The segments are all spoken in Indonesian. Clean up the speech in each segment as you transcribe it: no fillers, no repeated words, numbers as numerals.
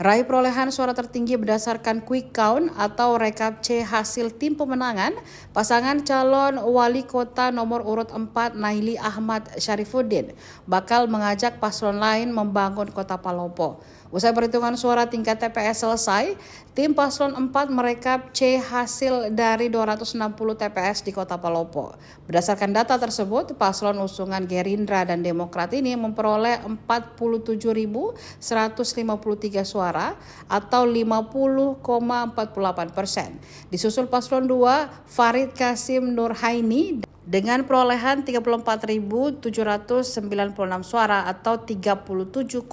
Raih perolehan suara tertinggi berdasarkan quick count atau rekap C hasil tim pemenangan, pasangan calon wali kota nomor urut 4 Naili Ahmad Syarifuddin bakal mengajak paslon lain membangun kota Palopo. Usai perhitungan suara tingkat TPS selesai, tim paslon 4 merekap C hasil dari 260 TPS di kota Palopo. Berdasarkan data tersebut, paslon usungan Gerindra dan Demokrat ini memperoleh 47.153 suara atau 50,48%. Disusul paslon 2 Farid Kasim Nurhaini dengan perolehan 34.796 suara atau 37,25%.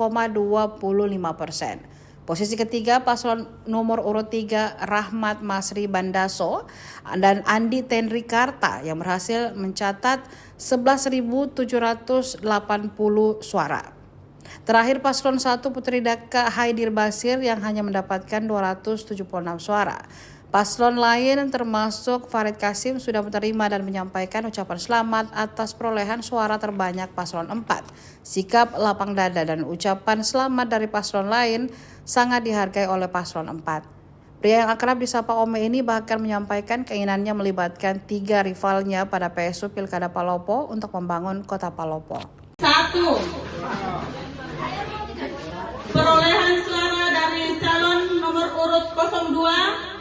Posisi ketiga paslon nomor urut 3 Rahmat Masri Bandaso dan Andi Tenri Karta yang berhasil mencatat 11.780 suara. Terakhir paslon 1 Putri Daka Haidir Basir yang hanya mendapatkan 276 suara. Paslon lain termasuk Farid Kasim sudah menerima dan menyampaikan ucapan selamat atas perolehan suara terbanyak paslon 4. Sikap lapang dada dan ucapan selamat dari paslon lain sangat dihargai oleh paslon 4. Pria yang akrab disapa Ome ini bahkan menyampaikan keinginannya melibatkan 3 rivalnya pada PSU Pilkada Palopo untuk membangun kota Palopo. 1. Perolehan suara dari calon nomor urut 02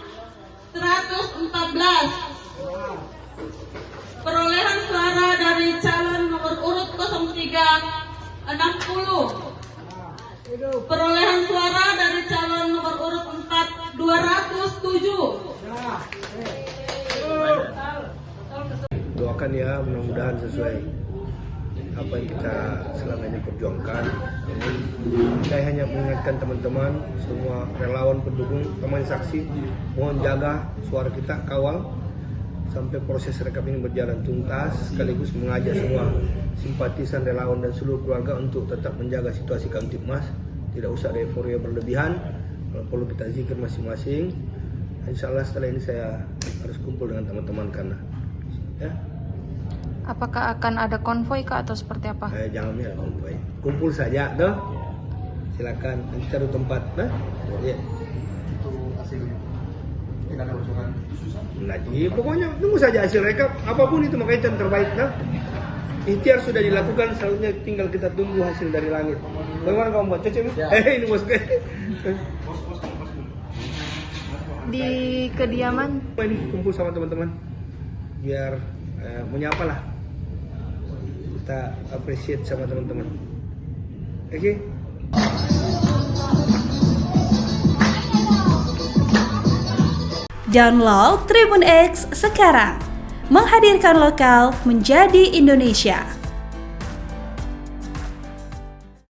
114. Perolehan suara dari calon nomor urut 03 60. Perolehan suara dari calon nomor urut 4 207. Doakan ya, mudah-mudahan sesuai apa yang kita selama ini perjuangkan. Saya hanya mengingatkan teman-teman, semua relawan pendukung, teman saksi, mohon jaga suara kita, kawal sampai proses rekap ini berjalan tuntas, sekaligus mengajak semua simpatisan, relawan dan seluruh keluarga untuk tetap menjaga situasi Kamtibmas, tidak usah ada euforia berlebihan, kalau perlu kita zikir masing-masing. Insya Allah setelah ini saya harus kumpul dengan teman-teman karena ya. Apakah akan ada konvoi kah atau seperti apa? Jangan ada konvoi, kumpul saja, doh. Silakan nanti cari tempat, nah. Ya. Itu hasil tidak ada usulan. Lagi, pokoknya tunggu saja hasil rekap, apapun itu makanya yang terbaik, nah. Ikhtiar sudah dilakukan, selanjutnya tinggal kita tunggu hasil dari langit. Bagaimana kamu buat cocok? Ya. Ini bos. Di kediaman Ini kumpul sama teman-teman, biar menyapa lah. Kita appreciate sama teman-teman. Oke? Download Tribun X sekarang, menghadirkan lokal menjadi Indonesia.